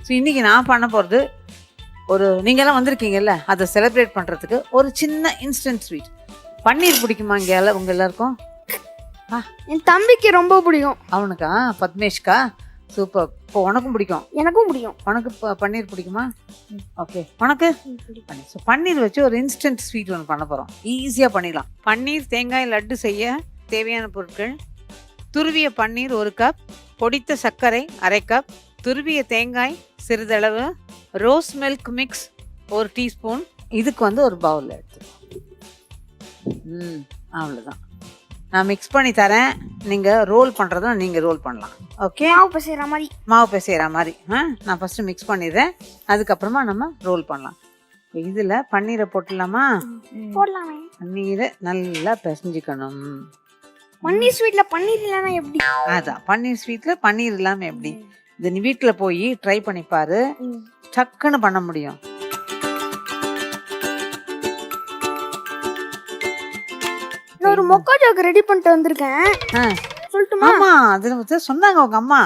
So இன்றைக்கி நான் பண்ண போகிறது நீங்கள்லாம் வந்திருக்கீங்கல்ல, அதை செலிப்ரேட் பண்ணுறதுக்கு ஒரு சின்ன இன்ஸ்டன்ட் ஸ்வீட். பன்னீர் பிடிக்குமா இங்கே உங்கள் எல்லாருக்கும்? என் தம்பிக்கு ரொம்ப பிடிக்கும். அவனுக்கா? பத்மேஷ்கா? சூப்பர். இப்போ உனக்கும் பிடிக்கும்? எனக்கும் பிடிக்கும். உனக்கு பன்னீர் பிடிக்குமா? ஓகே, உனக்கு பன்னீர். ஸோ பன்னீர் வச்சு ஒரு இன்ஸ்டன்ட் ஸ்வீட் ஒன்று பண்ண போகிறோம். ஈஸியாக பண்ணிடலாம். பன்னீர் தேங்காய் லட்டு செய்ய தேவையான பொருட்கள்: துருவிய பன்னீர் 1 கப், பொடித்த சர்க்கரை 1/2 கப், துருவிய தேங்காய் சிறிதளவு, ரோஸ் மில்க் மிக்ஸ் 1 டீஸ்பூன். இதுக்கு ஒரு பவுலில் எடுத்துக்கலாம். அவ்வளோதான். நான் மிக்ஸ் பண்ணி தரேன், நீங்கள் ரோல் பண்ணுறதும் நீங்கள் ரோல் பண்ணலாம். ஓகே, மாவு பிசைகிற மாதிரி. நான் ஃபஸ்ட்டு மிக்ஸ் பண்ணிடுறேன், அதுக்கப்புறமா நம்ம ரோல் பண்ணலாம். இதில் பன்னீரை போட்டுடலாமா? போடலாமே. பன்னீரை நல்லா பிசைஞ்சிக்கணும். பன்னீர் ஸ்வீட்ல பன்னீர் இல்லைன்னா எப்படி? அதான், பன்னீர் ஸ்வீட்டில் பன்னீர் இல்லாமல் எப்படி? இது நீ வீட்டில் போய் ட்ரை பண்ணிப்பாரு, டக்குன்னு பண்ண முடியும். ஒரு மொக்கா ஜோக் ரெடி பண்ணிட்டு வந்திருக்கேன், சொல்லட்டுமா? ஆமா, அது சொன்னாங்க உங்க அம்மா,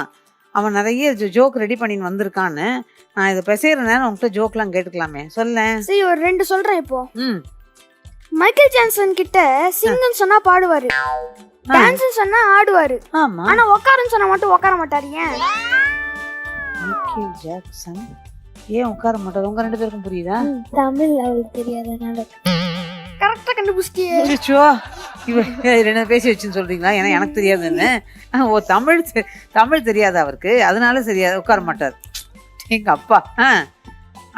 அவன் நிறைய ஜோக் ரெடி பண்ணின்னு வந்திருக்கான்னு. நான் இதை பேசுகிற நேரம் உங்ககிட்ட ஜோக்லாம் கேட்டுக்கலாமே, சொல்ல. சரி, ஒரு 2 சொல்றேன் இப்போ. மைக்கேல் ஜான்சன் கிட்ட சிங்னு சொன்னா பாடுவாரு, டான்ஸ் சொன்னா ஆடுவாரு. ஆமா, ஆனா உட்காருன்னு சொன்னா மட்டும் உட்கார மாட்டாரு. ஏன்? மைக்கேல் ஜாக்சன் ஏன் உட்கார மாட்டாரு? உங்க 2 பேருக்கும் புரியுதா? தமிழ் அவளுக்கு தெரியாதனால. கரெக்டா கண்டுபிடிச்சிட்டியே. இவ 2 பேசி வச்சுன்னு சொல்றீங்களா? ஏன்னா எனக்கு தெரியாதுன்னு. ஓ, தமிழ் தெரியாது அவருக்கு, அதனால சரியா உட்கார மாட்டார். எங்க அப்பா.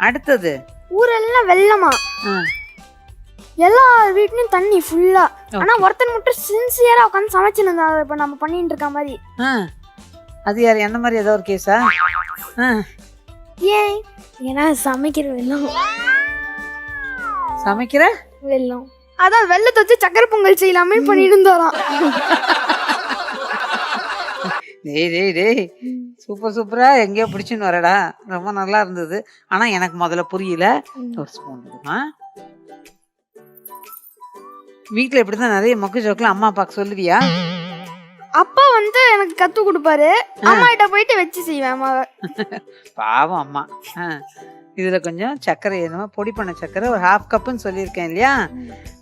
அடுத்தது, ஊரெல்லாம் வெள்ளமா, எல்லா வீட்லயும் தண்ணி ஃபுல்லா, ஆனா ஒருத்தன் மட்டும் சின்சியரா உட்காந்து சமைச்சுன்னு இருந்தா. இப்ப நம்ம பண்ணிட்டு இருக்க மாதிரி. அது யாரு? என்ன மாதிரி ஏதோ ஒரு கேஸா? ஏன்? ஏன்னா சமைக்கிற வெள்ளம். சமைக்கிற வெள்ளம், அதான் வெள்ளத்தை வச்சு சக்கரை பொங்கல் செய்யலாமே பண்ணிட்டு இருந்தாராம். டேய் சூப்பர் சூப்பரா எங்கேயோ பிடிச்சுன்னு வரடா, ரொம்ப நல்லா இருந்தது. ஆனா எனக்கு முதல்ல புரியல. ஒரு ஸ்பூன் இருக்குமா? வீட்டுல இப்படிதான் நிறைய மொக்க ஜோக்கெல்லாம் அம்மா அப்பாக்கு சொல்லுவியா? அப்பா எனக்கு கத்து கொடுப்பாரு, அம்மா கிட்ட போயிட்டு வச்சு செய்வேன் அம்மாவை. பாவம் அம்மா. இதுல கொஞ்சம் சர்க்கரை, என்னமோ பொடி பண்ண சர்க்கரை ஒரு 1/2 கப்புன்னு சொல்லியிருக்கேன் இல்லையா?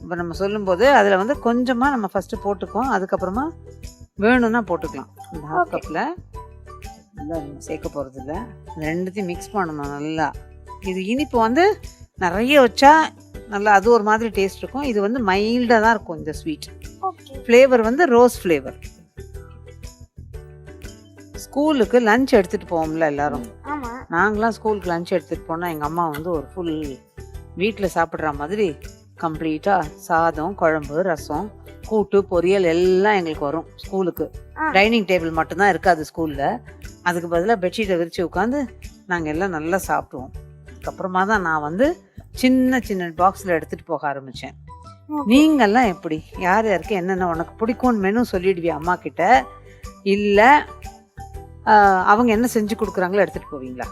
இப்போ நம்ம சொல்லும்போது அதுல கொஞ்சமா நம்ம ஃபர்ஸ்ட் போட்டுக்குவோம், அதுக்கப்புறமா வேணும்னா போட்டுக்கலாம். இந்த 1/2 கப்ல நல்லா சேர்க்க போறது இல்லை, ரெண்டுத்தையும் மிக்ஸ் பண்ணணும் நல்லா. இது இனிப்பு நிறைய வச்சா நல்லா அது ஒரு மாதிரி டேஸ்ட் இருக்கும். இது மைல்டா தான் இருக்கும் இந்த ஸ்வீட். Flavour rose flavour. ஸ்கூலுக்கு லஞ்ச் எடுத்துட்டு போவோம்ல எல்லாரும், நாங்களாம் ஸ்கூலுக்கு லஞ்ச் எடுத்துட்டு போனா எங்க அம்மா ஒரு ஃபுல் வீட்டில் சாப்பிட்ற மாதிரி கம்ப்ளீட்டா சாதம், குழம்பு, ரசம், கூட்டு, பொரியல் எல்லாம் எங்களுக்கு வரும் ஸ்கூலுக்கு. டைனிங் டேபிள் மட்டும்தான் இருக்காது ஸ்கூல்ல. அதுக்கு பதிலாக பெட்ஷீட்டை விரிச்சு உட்காந்து நாங்கள் எல்லாம் நல்லா சாப்பிடுவோம். அதுக்கப்புறமா தான் நான் சின்ன சின்ன பாக்ஸில் எடுத்துட்டு போக ஆரம்பித்தேன். நீங்கள்லாம் எப்படி? யார் யாருக்கு என்னென்ன உனக்கு பிடிக்கும்னு மெனு சொல்லிடுவியா அம்மா கிட்ட? இல்லை அவங்க என்ன செஞ்சு கொடுக்குறாங்களோ எடுத்துட்டு போவீங்களா?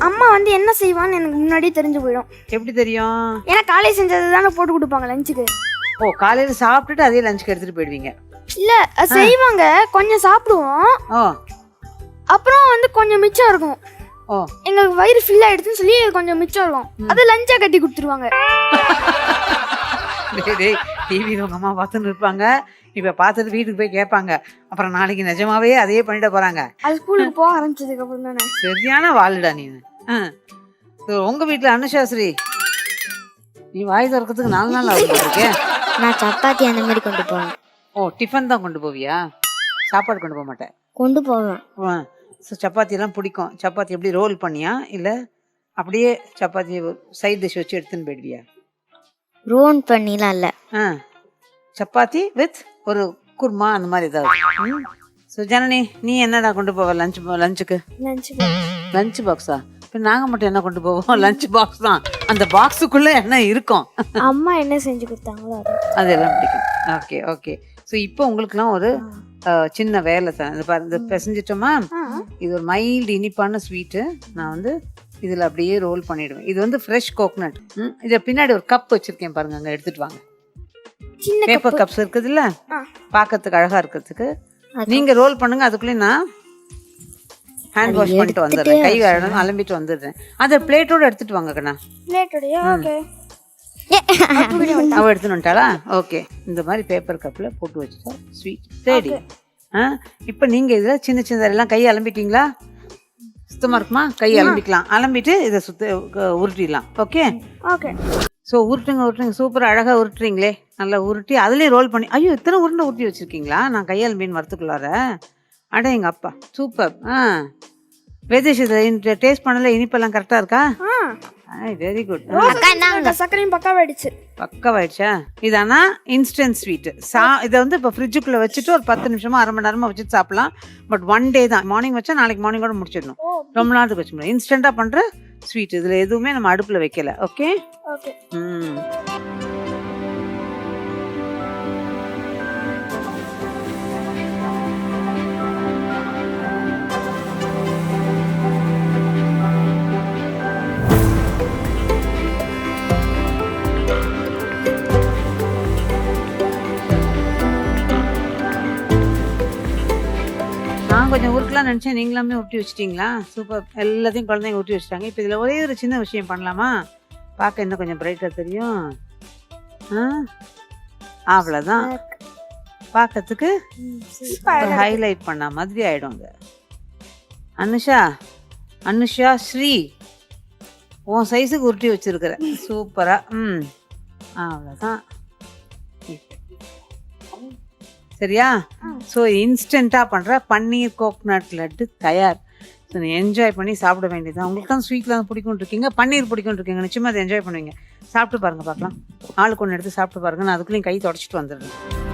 அம்மா என்ன செய்வான்னு எனக்கு முன்னாடியே தெரிஞ்சு போயிடும். எப்படி தெரியும்? ஏன்னா காலையில் செஞ்சது தானே போட்டு கொடுப்பாங்க லஞ்சுக்கு. ஓ, காலையில சாப்பிட்டுட்டு அதே லஞ்சுக்கு எடுத்துட்டு போயிடுவீங்க? இல்ல, செய்வாங்க, கொஞ்சம் சாப்பிடுவோம். அப்புறம் கொஞ்சம் மிச்சம் இருக்கும். எங்களுக்கு வயிறு ஃபில் ஆயிடுச்சுன்னு சொல்லி கொஞ்சம் மிச்சம் இருக்கும், அது லஞ்சா கட்டி கொடுத்துருவாங்க. டிவி உங்க அம்மா பார்த்துன்னு இருப்பாங்க, இப்ப பார்த்துட்டு வீட்டுக்கு போய் கேட்பாங்க. அப்புறம் நாளைக்கு நிஜமாவே அதையே பண்ணிட்டு போறாங்க. அது ஸ்கூலுக்கு போக ஆரம்பிச்சதுக்கு அப்புறம் தானே. சரியான வாழுடா நீ. உங்க வீட்டுல அனுஷாஸ்ரீ, நீ வாய் திறக்கிறதுக்கு 4 நாள் ஆகுது. நான் சப்பாத்தி அந்த மாதிரி கொண்டு போவேன். ஓ, டிஃபன் தான் கொண்டு போவியா? சாப்பாடு கொண்டு போக மாட்டேன்? கொண்டு போவேன். சப்பாத்தி எல்லாம் பிடிக்கும். சப்பாத்தி எப்படி ரோல் பண்ணியா, இல்ல அப்படியே சப்பாத்தி சைட் டிஷ் வச்சு எடுத்துன்னு போயிடுவியா? ரோல் பண்ணிலாம் இல்ல, சப்பாத்தி வித் ஒரு குருமா அந்த மாதிரி ஏதாவது. ஜனனி, நீ என்னடா கொண்டு போவ லஞ்சுக்கு? லஞ்ச் பாக்ஸா? இப்போ நாங்கள் மட்டும் என்ன கொண்டு போவோம்? லஞ்ச் பாக்ஸ் தான். அந்த பாக்ஸுக்குள்ளே என்ன இருக்கும்? அம்மா என்ன செஞ்சு கொடுத்தாங்களோ அதெல்லாம் பிடிக்கும். Okay okay. ஸோ இப்போ உங்களுக்குலாம் ஒரு சின்ன வேலை தான். இந்த பிசைஞ்சிட்டோமா, இது ஒரு மைல்டு இனிப்பான ஸ்வீட்டு. நான் இதில் அப்படியே ரோல் பண்ணிடுவேன். இது ஃப்ரெஷ் கோகனட். இதை பின்னாடி ஒரு கப் வச்சுருக்கேன் பாருங்க, அங்கே எடுத்துகிட்டு வாங்க. பேப்பர் கப்ஸ் இருக்குதுல்ல, பார்க்கறதுக்கு அழகாக இருக்கிறதுக்கு. நீங்கள் ரோல் பண்ணுங்க, அதுக்குள்ளே நான் ஹேண்ட் வாஷ் பண்ணிட்டு வந்துடுறேன், கை அலம்பிட்டு வந்துடுறேன். அதை பிளேட்டோட எடுத்துட்டு வாங்க கண்ணா. பிளேட்டோடயா? ஓகே. அவ எடுத்துன்னு வந்துட்டாளா? ஓகே. இந்த மாதிரி பேப்பர் கப்பில் போட்டு வச்சுட்டா ஸ்வீட் ரெடி. இப்போ நீங்கள் இதில் சின்ன சின்னதெல்லாம் கையை அலம்பிட்டீங்களா? சுத்தமாக இருக்குமா? கையை அலம்பிக்கலாம். அலம்பிட்டு இதை உருட்டிடலாம். Okay okay. ஸோ உருட்டுங்க சூப்பராக அழகாக உருட்டுறீங்களே. நல்லா உருட்டி அதுலேயும் ரோல் பண்ணி. ஐயோ இத்தனை உருண்டை உருட்டி வச்சுருக்கீங்களா? நான் கையால் மீன் வரத்துக்குள்ளார அட எங்கள் அப்பா சூப்பர். வெதேஷ் இதில் டேஸ்ட் பண்ணல, இனிப்பெல்லாம் கரெக்டாக இருக்கா? Very good. சக்கரையும் பக்காவாயிடுச்சு. பக்காவாயிடுச்சா? இதானா இன்ஸ்டன்ட் ஸ்வீட். இதை வந்து இப்போ ஃப்ரிட்ஜுக்குள்ளே வச்சுட்டு ஒரு 10 நிமிஷமா 1/2 மணி நேரமாக வச்சுட்டு சாப்பிடலாம். பட் 1 டே தான். மார்னிங் வச்சா நாளைக்கு மார்னிங்கோட முடிச்சிடணும். ரொம்ப நேரத்துக்கு வச்சு முடியும். இன்ஸ்டண்ட்டாக பண்ணுற ஸ்வீட். இதில் எதுவுமே நம்ம அடுப்பில் வைக்கல. ஓகே. ஓகே. நான் கொஞ்சம் உருட்டலாம் நினச்சேன், நீங்களாமே உருட்டி வச்சிட்டிங்களா? சூப்பர். எல்லாத்தையும் குழந்தைங்க உருட்டி வச்சிட்டாங்க. இப்போ இதில் ஒரே ஒரு சின்ன விஷயம் பண்ணலாமா? பார்க்க இன்னும் கொஞ்சம் பிரைட்டாக தெரியும். அவ்வளோதான். பார்க்கறதுக்கு ஹைலைட் பண்ண மாதிரி ஆகிடும். அது அனுஷா ஸ்ரீ உன் சைஸுக்கு உருட்டி வச்சிருக்கிற. சூப்பராக. அவ்வளோதான். சரியா? ஸோ இன்ஸ்டண்ட்டாக பண்ணுற பன்னீர் கோகனட் லட்டு தயார். ஸோ நீ என்ஜாய் பண்ணி சாப்பிட வேண்டியதுதான். உங்களுக்கு தான் ஸ்வீட்லாம் பிடிக்கும் இருக்கீங்க, பன்னீர் பிடிக்கும் இருக்கீங்க, நிச்சயமாக அதை என்ஜாய் பண்ணுவீங்க. சாப்பிட்டு பாருங்கள், பார்க்கலாம். ஆளுக்கு ஒன்று எடுத்து சாப்பிட்டு பாருங்கள். நான் அதுக்குள்ளேயும் கை தொடச்சிட்டு வந்துடுறேன்.